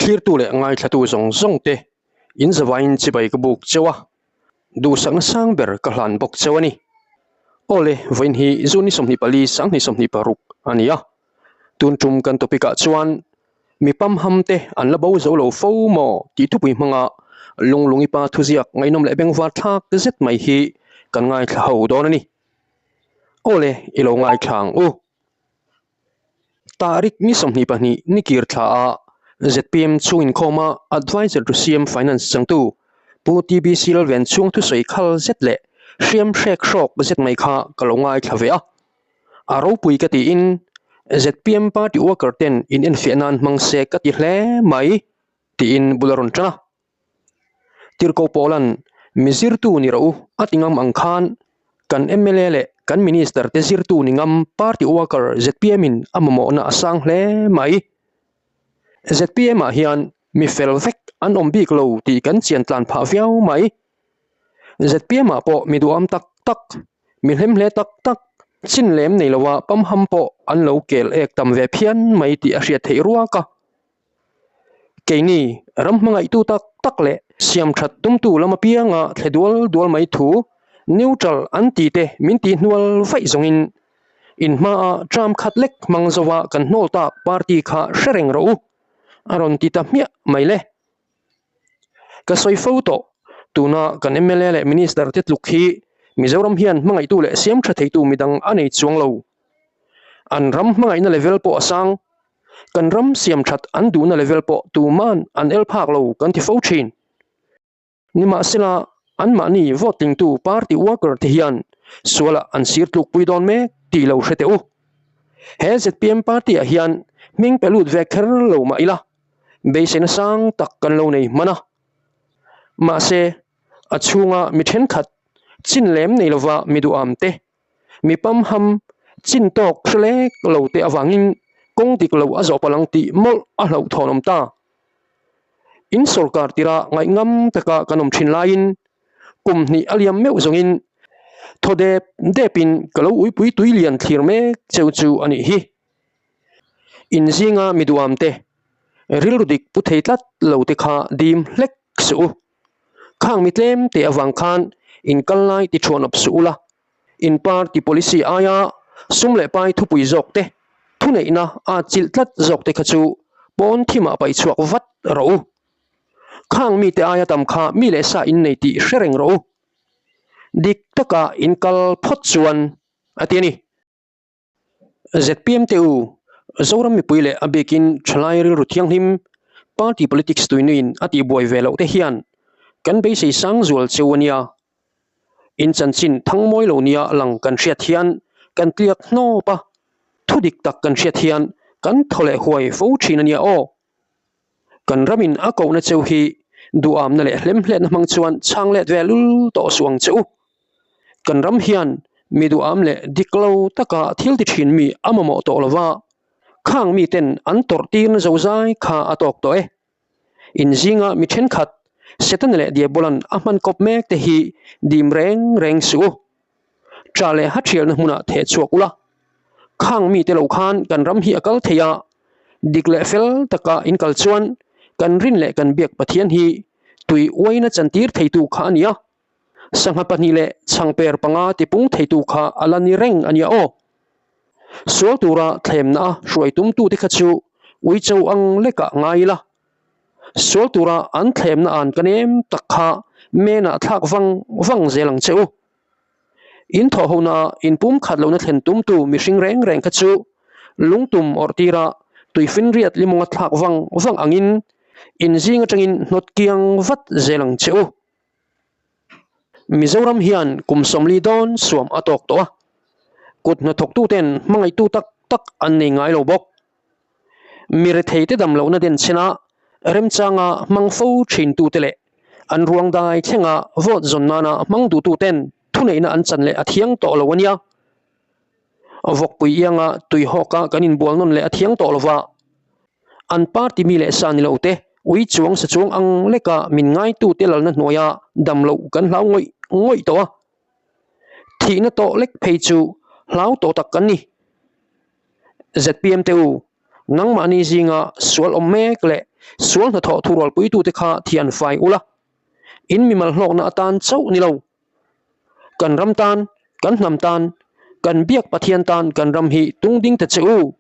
clear tu le ngai thatu zong zong te in zawain chibai ka buk chewa du sang sang ber ka hlan bok chewani ole voin hi zuni somni pali sang ni somni paruk ania tun tum kan topika chuan mi pam hamte an la bo zo lo fo mo ti tu pui manga lunglungi pa thuziak ngainom le beng wa thak zet mai hi kan ngai thla ho don ani ole ilo ngai thang u tarik ni somni pani nikir tha a ZPM chuin khoma advisor to CM finance changtu pu TBC lal ven chung thu soi khal zet le siam shek shok zet mai kha kalongai thawe a aro pui ka ti in ZPM party worker ten in fianan mangse ka ti hle mai ti in bularon chana tirko polan mizir tu ni ro atingam angkhan kan MLA le kan minister te zir tu ningam party worker ZPM in amamo na asang hle mai ZPM a hian mi felvek an ombik lo ti kan chian tlan pha viau mai ZPM a po mi duam tak tak mi hlem hle tak tak chin lem nei lawa pam ham po an lo kel ek tam ve phian mai ti a hriat thei ruaka keini ram mangai tu tak tak le siam that tum tu lama pianga thledwal dual mai thu neutral anti te min ti hnual vai zongin in ma a tram khat lek mangzawa kan hnol ta party kha shereng ro aron ti ta mia mai le ka soi photo tuna kan MLA le minister te tlukhi Mizoram hian mangai tu le siam tha thei tu midang anei chuang lo an ram mangai na level po asang kan ram siam that an du na level po tu man an el phak lo kan ti fo thin nima sila an mani voting tu party worker te hian suala an sir tluk pui don me ti lo hre te u he ZPM party a hian ming pelut ve kher lo ma ila beisen sang tak kan lo nei mana ma se achunga mi then khat chin lem nei lova midu amte mi pam ham chin tok chle lo te awangin kong dik lo azo palang ti mol a lo thonom ta in sarkar tira ngai ngam taka kanom thin lain kum ni aliam meu zongin thode depin kalo ui pui tuilian thlir me cheu chu ani hi in zinga midu amte rilrudik pu theitlat lo te kha dim hlek su khang mitlem te awang khan in kalnai ti thon op suula in party policy aya sumle pai thu pui jok te thunei na a chil tlat jok te khachu pon thima pai chuak vat ro khang mi te aya tam kha mi le sa in nei ti shereng ro dik taka in kal phot chuan atiani ZPM teu zoram mi puile abekin thlai ril ruthiang him party politics tuinin ati boy velo te hian kan be sei sang zual cheuania in chanchin thangmoi lo nia lang kan hriat hian kan tliak hno pa thudik tak kan hriat hian kan thole huai fo thin ania o kan ramin a ko na cheu hi du am na le hlem hle na mang chuan chang let velul to suang cheu kan ram hian mi du am le diklo taka thil ti thin mi amamo to lova khang mi ten an tor tir na zo zai kha atok to e in zinga mi then khat setan le dia bolan ahman kop mek te hi dim reng reng su chale hathial na huna the chuakula khang mi te lo khan kan ram hi akal theya dikle fel taka in kal chuan kan rin le kan biak pathian hi tui oina chantir theitu kha ania sangha pani le changper panga ti pung theitu kha alani reng ania o sual tura thlem na ruai tum tu te khachu ui chau ang leka ngaila sual tura an thlem na an kanem takha mena thak wang zelang cheu in tho hona in pum khat lo na thlen tum tu mi hring reng reng khachu lungtum ortira tuifin riat limonga thak wang angin in zinga tangin not kiang vat zelang cheu Mizoram hian kumsomli don suam atok to kut na thok tu ten mangai tu tak tak an nei ngai lo bok mire theite dam lo na den chena rem changa mangfo thin tu tele an ruang dai thenga vote zon nana mang du tu ten thunei na an chan le athiang to lo wania avok pui yanga tui hoka kanin bol non le athiang to lova an party mi le san lo te ui chuang sa chuang ang leka min ngai tu te lal na hnoya dam lo kan hlau ngoi to thi na to lek phei chu hlau to tak kan ni ZPM teu nang mani zinga sual om mek le sual na tho thurol pui tu te kha thian fai ula in mi mal hlok na atan chau ni lo kan ram tan kan hnam tan kan biak pathian tan kan ram hi tung ding te cheu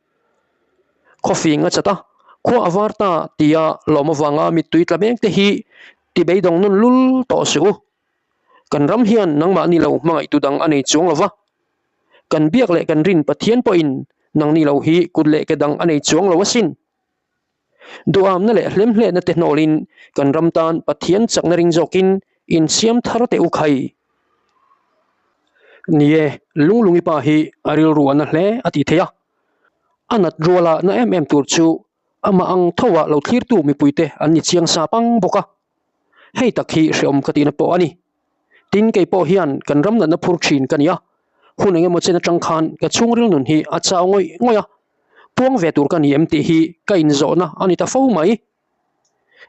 coffee nga chata kho awarta tia loma wanga mi tuit la beng te hi ti beidong nun lul to su kan ram hian nangma ni lo mangai tu dang anei chung lova kan biak le kan rin pathian po in nang ni lo hi kudle ke dang anei chung lo wasin duam na le hlem hle na technologin kan ram tan pathian chakna ring jokin in siam thar te u khai nie lunglungi pa hi aril ruana hle ati theya anat rola na tur chu ama ang thowa lo thlir tu mi puite an ni chiang sa pang boka hei takhi hreom katina po ani tin ke po hian kan ram na phur thin kania hunenge mo chena tangkhan ka chungril nun hi acha ngoi ngoya puang ve tur kan yem ti hi ka in zo na ani ta fo mai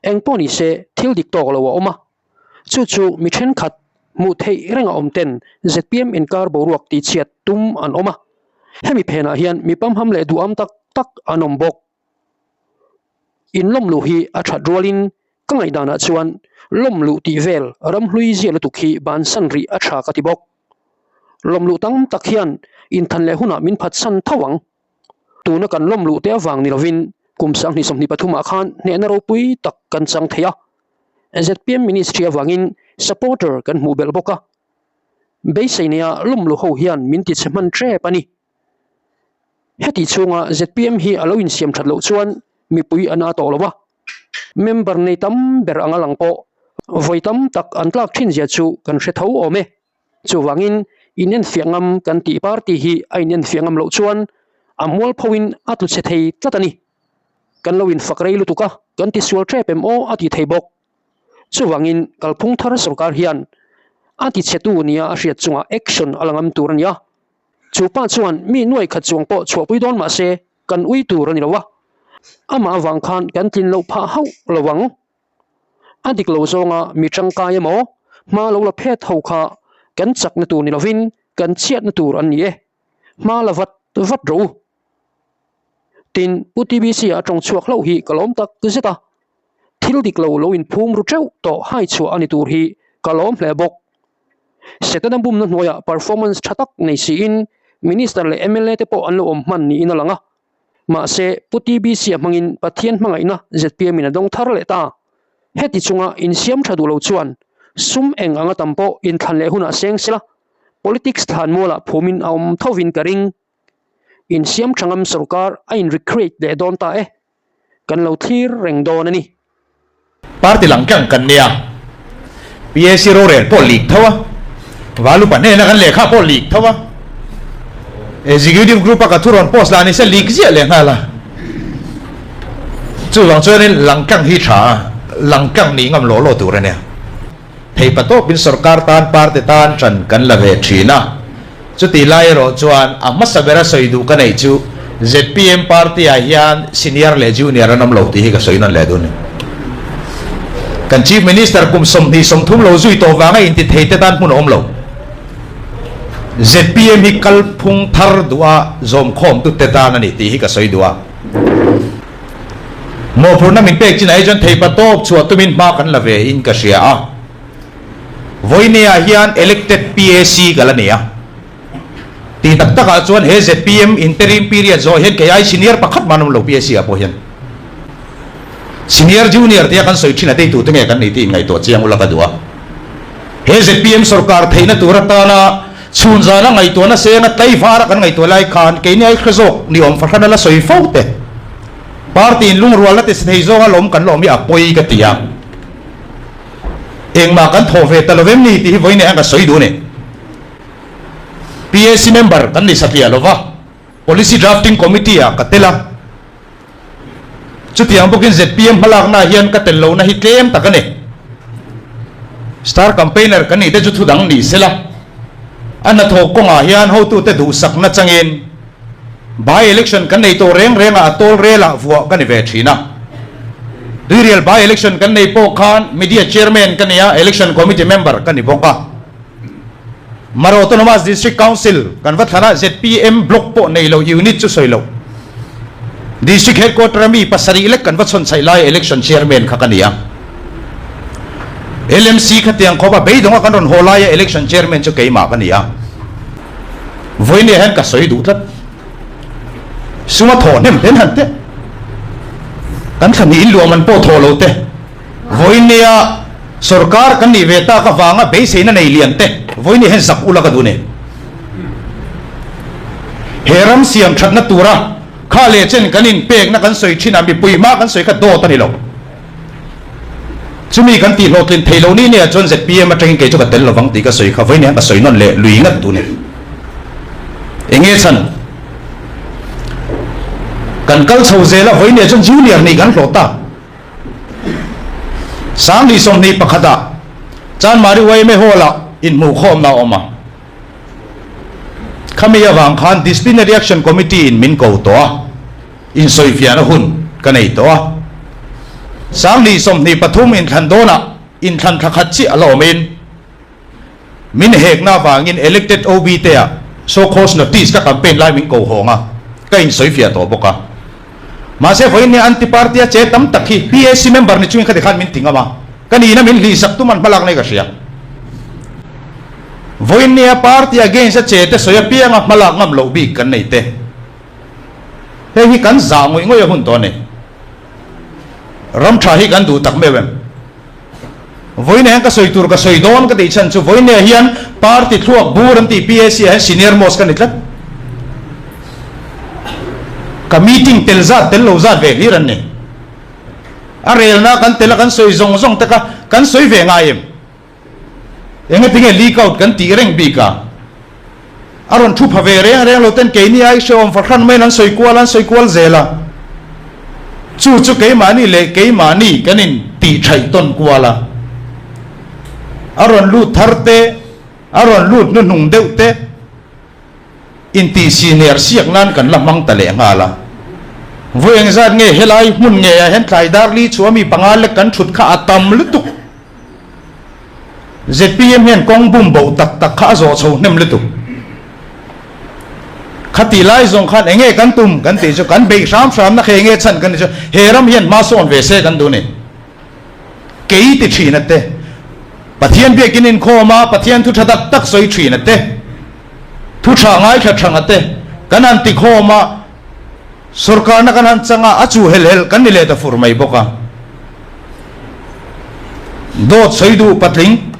eng poni se thil dik tok lo oma chu chu mi then khat mu thei renga om ten zpm in kar boruak ti chiat tum an oma hemi phena hian mi pam ham le du am tak tak anom bok in lom lu hi a that rolin kangai dana chuan lom lu ti vel ram hlui zel tu khi ban san ri a tha ka ti bok lom lu tang tak hian in than le huna min phat san thawang tu na kan lom lu te awang ni lovin kum sang ni som ni pathuma khan ne na ro pui tak kan chang theya zpm ministry awangin supporter kan mu bel boka beisainia lom lu ho hian min ti cheman tre pani heti chunga zpm hi aloin siam that lo chuan mi pui ana to lowa member nei tam ber anga langpo voitam tak antlak thin zia chu kan hre tho ome chu wangin inen fiangam kan ti party hi ainen fiangam lo chuan amwal phowin atu che thei tlatani kan loin fakrei lutuka kan ti sual trepem o ati theibok chu wangin kalphung thar sarkar hian ati chetu nia a hriat chunga action alangam turania chu pa chuan mi nuai kha chuang po chhopui don ma se kan ui tur ani lowa ama awang khan kan tin lo pha hau lowang adik lo zonga mi tangka yemo ma lo la phet ho kha kan chak na tu ni lovin kan chiat na tur an ni e ma la vat ro tin utbc a tong chuak lo hi kalom tak zeta thil dik lo in phum ru treu to hai chu ani tur hi kalom hle bok setanam bum na noya performance thatak nei si in minister le mla te po an lo om man ni in alanga ma se utbc mangin pathian mangai na zpm in dong thar le ta heti chunga in siam thadu lo chuan sum eng anga tampo in than le huna seng sila politics than mola phomin aum thovin karing in siam thangam sarkar ain recreate le don ta e kan lo thir reng don ani party langkang kan nia psc ro re polik thawa walu pa ne na kan lekha polik thawa executive group ka thuron post la ni se lik zia le ngala chu wang chuan langkang hi tha langkang ni ngam lo lo tur ne thei pato bin sarkar tan party tan chan kan la ve thina chu ti lai ro chuan amma sabera soidu ka nei chu zpm party a hian senior le junior anam lo ti hi ka soinan le dun kan chief minister kum som ni som thum lo zui to wanga in ti thei te tan mun om lo zpm hi kal phung thar duwa zom khom tu te tan ani ti hi ka soidua mo phurna min pek chin ai jon thei patop chuat tumin ma kan la ve in ka sia a voinia hian elected PAC galania ti tak taka chuan he zpm interim period zo hen ke ai senior pakhat manum lo PAC a po hian senior junior te kan soi thina te tu te nge kan ni ti ngai to chiang ula ka duwa he zpm sarkar theina turata na chunza na ngai to na se na tai fara kan ngai to lai khan ke ni ai khazok ni om farhana la soi faute party in lung rual la te sei zo lom kan lom ya poi ka tia eng ma kan thove talovem ni ti voine anga soi du ne PAC member kan ni satia lova policy drafting committee a katela chutiang bokin zpm halak na hian ka tel lo na hi tlem takane star campaigner kan ni te chu thudang ni sela ana tho konga hian ho tu te du sak na changin by election kan nei to reng renga atol rela vuwa kan ve thina real by election kan nei po khan media chairman kan ya election committee member kan ni boka maro autonomous district council kan va thana zpm block po nei lo unit chu soilo district headquarter mi pasari elect kan vachon sai lai election chairman khakania LMC khatiang khoba beidonga kan ron holaya election chairman chu keima kania voine han ka soi du tlat suma tho nem den han te kan khani lu man po tho lo te voine ya sarkar kan ni veta ka wanga be seina nei lian te voine hen sak ula ka dune heram siam thatna tura khale chen kanin pek na kan soi thina mi puima kan soi ka do tani lo chumi kan ti lotlin thailo ni ne chon ZPM ateng ke chu ka tel lawang ti ka soi kha voine ka soi non le lui ngat tu ne enge chan kan kal chho zela voine chon junior ni kan hlota sang li som ni pakhada chan mari wai me hola in mu khom na oma khamia wang khan disciplinary action committee in min ko to in soi fiana hun kanei to sang li som ni pathum in than dona in than thakhat chi alo min hek na wangin elected OB te a so cause notice ka campaign lai min ko honga ka in soi fia to boka ma se voin ni anti party a che tam takhi PAC member ni chuin khadi khan min tinga ma kani na min li sak tu man balak nei ka sia voin ni a party against a che te soya pianga malak ngam lo bi kan nei te he hi kan za ngoi ngoi hun to ne ram tha hi kan du tak mewem voin ne ka soi tur ka soi don ka dei chan chu voin ne hian party thuak buram ti PAC ha senior most kan itlat ka meeting telza tello za ve hiran ne arel na kan tela kan soi zong zong ta kan soi ve ngaim enga tinge leak out kan ti reng bi ka aron thu phave re lo ten ke ni ai shom fakhan mai nan soi kwal zela chu ke mani le ke mani kanin ti thai ton kwala aron lu tharte aron lu nu nung deute in ti senior siak nan kan lamang tale ngala voeng zat nge helai mun nge hen thlai dar li chuami pangal le kan thut kha atam lutuk ZPM hen kong bum bo tak tak kha zo chho nem lutuk khati lai zong khan enge kan tum kan ti chu kan be sam na khe nge chan kan chu heram hian ma son ve se kan du ne kei ti thina te pathian be kinin khoma pathian thu thatak tak soi thina te thu tha ngai kha thanga te kanan ti khoma sarkar na kanan changa achu hel kan ni le ta furmai boka do soidu patling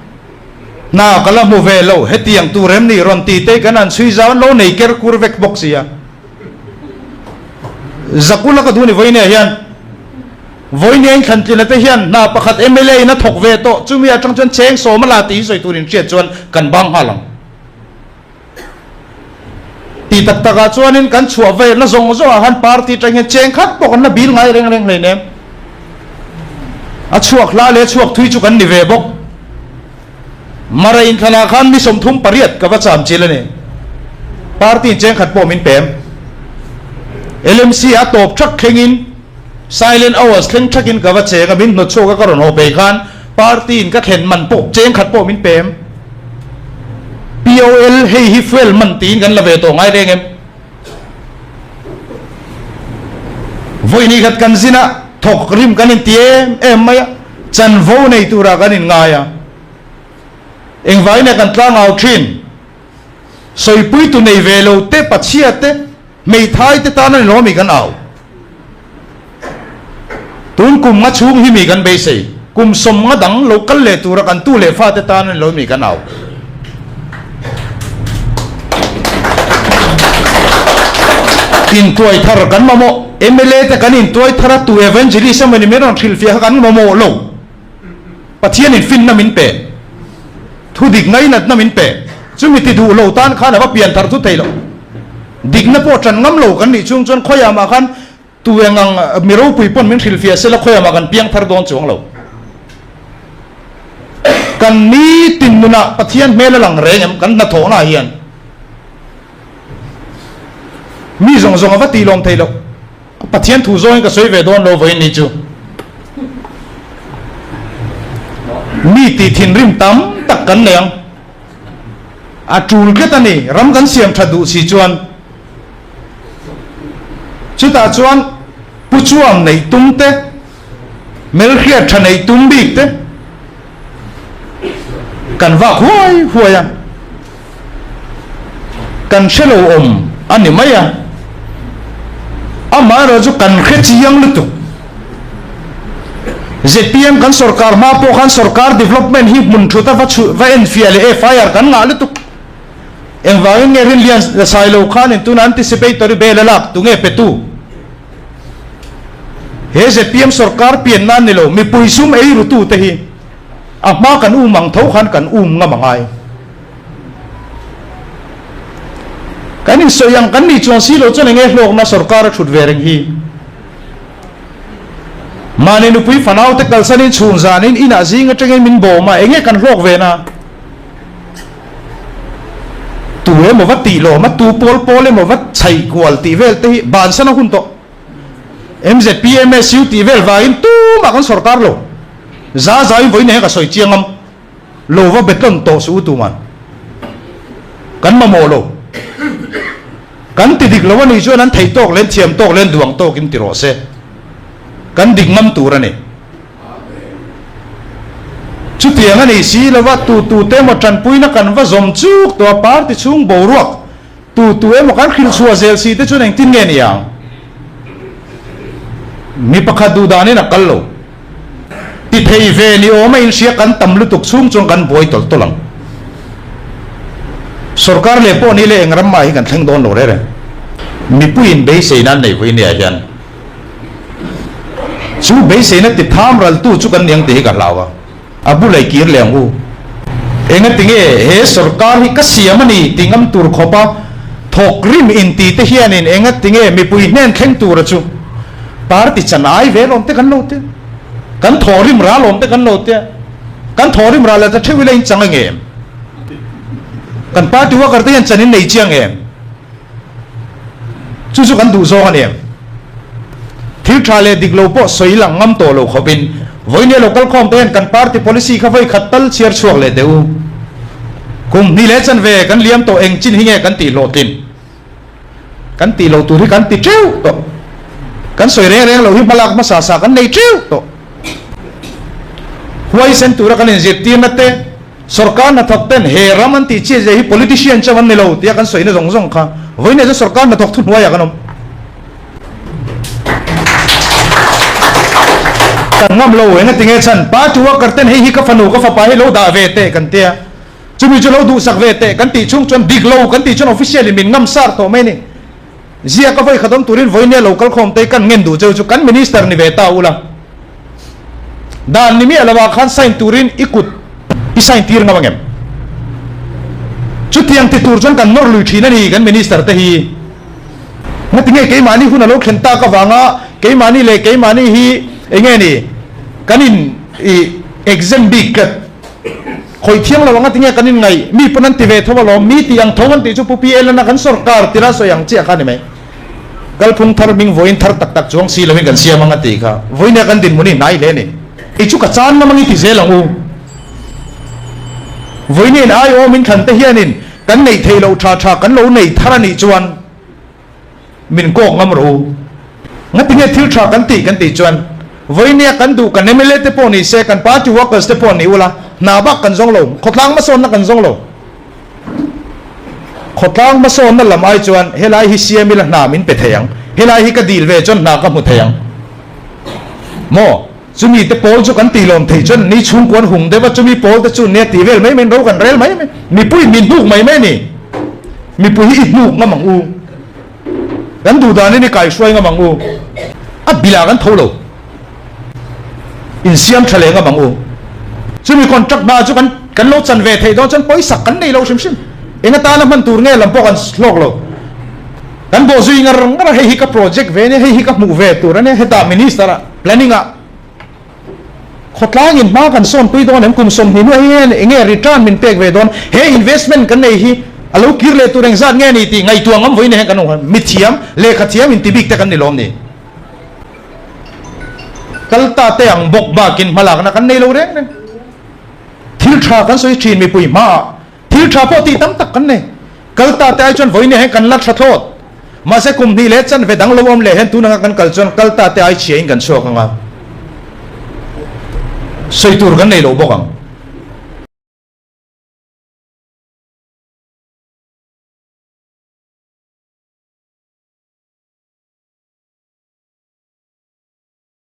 na kala mu ve lo hetiang tu rem ni ron ti te kanan sui zawn lo nei ker kurvek boxia zakula ka duni voine hian voine en khan tlina te hian na pakhat MLA na thok ve to chumi atang chon cheng so mala ti soi turin che chuan kan bang halang ti tak taka chuanin kan chua ve na zong zo han party tang cheng khat pok na bil ngai reng reng le nem a chuak la le chuak thui chu kan ni ve bok mara in thana khan mi som thum pariat ka wacham chilane party cheng khat po min pem LMC a top thak khengin silent hours thleng thakin ka wa che ka min no choka ka ron ho pe khan party in ka khen man po cheng khat po min pem POL hei hi fuel man tin kan la ve to ngai reng em voini khat kan zina thok rim kan in tiem em maya chan vo nei tura kan in ngaya eng vai na kan tlang au thin soi pui tu nei velo te pachia te mei thai te ta na lo mi kan au tun kum nga chung hi mi kan be sei kum som nga dang local le tura kan tu le fa te ta na lo mi kan au in tuai thar kan mamo MLA te kan in tuai thara tu evangelism ni meron thil fia kan mamo lo pathian in fin na min pe thu dik ngai nat na min pe chumi ti du lo tan khana ba pian thar thu thailo dik na po tran ngam lo kan ni chung chon khoya ma khan tu engang miro pui pon min thil fia sela khoya ma kan piang thar don chuang lo kan ni tin na pathian mela lang rengam kan na tho na hian mi zong zong ava ti lom thailo pathian thu zong ka soi ve don lo voi ni chu mi ti thin rim tam tak kan leng a tul ke tani ram kan siam thadu si chuan chuta chuan puchuam nei tumte melkhia thanei tumbik te kan va huai huaya kan shelo ani maya amara ju kan khechiang lutu ZPM kan sarkar ma po kan sarkar development hi mun thuta va enfiale FIR kan nga lutu engwang nge rin lian sailo khan in tun anticipatory belalak tunge petu he ZPM sarkar pian nan nilo mi puisum ei rutu te hi ama kan mang thau khan kan nga mangai kanin soyang kan ni chuan silo chone nge hlok na sarkar thut vereng hi mane nu pui fanau te kalsanin chhun zanin ina zinga tenge min bo ma enge kan hlok ve na tu e mo wat ti lo ma tu pol e mo wat chai kwal ti vel te ban sana hun to MZPMSU ti vel va in tu ma kan sarkar lo za zai voi ne ka soi chiangam lo va beton to su tu man kan ma mo lo kan ti dik lo wa ni chuan an thei tok len thiam tok len duang tok in ti ro se kan dik ngam tu ra ni chu tiang ani si lo wa tu te mo tran pui na kan va zom chuk to par ti chung bo ruak tu e mo kan khil chua zel si te chuan eng tin nge ni yang mi pakhat du da ni na kal lo ti thei ve ni o ma in sia kan tam lu tuk chung chung kan boi tol tolang sarkar le po ni le engram mai kan thleng don lo re mi puin be sei nan nei voi ni a hian chu be sei na ti tham ral tu chu kan niang te ka lawa abu lai kir leng u enga tinge he sarkar hi ka siamani tingam tur khopa thok rim in ti te hian in enga tinge mi pui nen thleng tur chu par ti chanai ve lom te kan lo te kan thorim ra lom te kan lo te kan thorim ra la ta thewile in chang nge kan party wa karte yan chanin nei chiang em chu kan du zo ani thil thale diklo po soilang ngam to lo khobin voine local khom ten kan party policy khavai khatal chiar chuak le deu kum ni le chan ve kan liam to eng chin hinge kan ti lo tin kan ti lo tu ri kan ti treu to kan soi reng lo hi malak ma sa kan nei treu to huai sen tu ra kan je ti na te sarkar na thok ten he raman ti che je hi politician chawan ne lo tia kan soi na zong kha voine je sarkar na thok thun huai ya kanom kan ngam lo enga tinge chan pa chuwa karten hi ka fanu ka fa pa hi lo da ve te kan tia chumi chu lo du sak ve te kan ti chung chon big lo kan ti chon officially min ngam sar to mai ni zia ka vai khadam turin voine local khom te kan ngen du chu kan minister ni ve ta ula dan ni mi alawa khan sign turin ikut i sign tir na bangem chu tiang ti tur chon kan nor lui thina ni kan minister te hi na tinge ke mani hu na lo khenta ka wanga ke mani le ke mani hi enge ni kanin exam big khoi thiang lo wanga tinge kanin ngai mi panan ti ve thowa lo mi ti ang thowan ti chu pu PL na kan sarkar tira so yang che kha ni mai kalphung thar ming voin thar tak tak chuang si lo mi kan sia manga ti kha voina kan din muni nai le ni i chu ka chan ma mangi ti zelang u voine ai o min khan te hianin kan nei thei lo tha kan lo nei thara ni chuan min ko ngam ro ngatinge thil tha kan ti chuan voine kan du kan emele te poni se kan party workers te poni ula na ba kan jong lo khotlang ma son na kan jong lo khotlang ma son na lamai chuan helai hi siamil na min pe theyang helai hi ka dil ve chon na ka mu theyang mo chumi te pol chu kan ti lom thei chon ni chung kon hung de ba chumi pol te chu ne ti vel mai men ro kan rel mai mi pui min duk mai mai ni mi pui hi duk ma mang u kan du da ni kai shoi nga mang u a bila kan tholo in siam thale nga mang u chumi contract ba chu kan lo chan ve thei don chan poi sak kan nei lo sim enga ta na man tur nge lam po kan slok lo kan bo zui ngar he hi ka project ve ne he hi ka mu ve tur ne he ta minister planning a khotlang in ma kan son pui don em kum som ni no he enge return min pek ve don he investment kan nei hi alo kirle tureng zat nge ni ti ngai tuangam voine he kan mithiam le khathiam in tibik te kan ni lom ni kalta te ang bok ba kin malak na kan nei lo reng thil tha kan soi thin mi pui ma thil tha po ti tam tak kan ne kalta te ai chon voine he kan lat thatot mà sẽ cùng đi lẽ chân về đắng lâu om lệ hen tu năng kan kalchon kalta te ai chia in kan so kanga soi tur kan nei lo bokang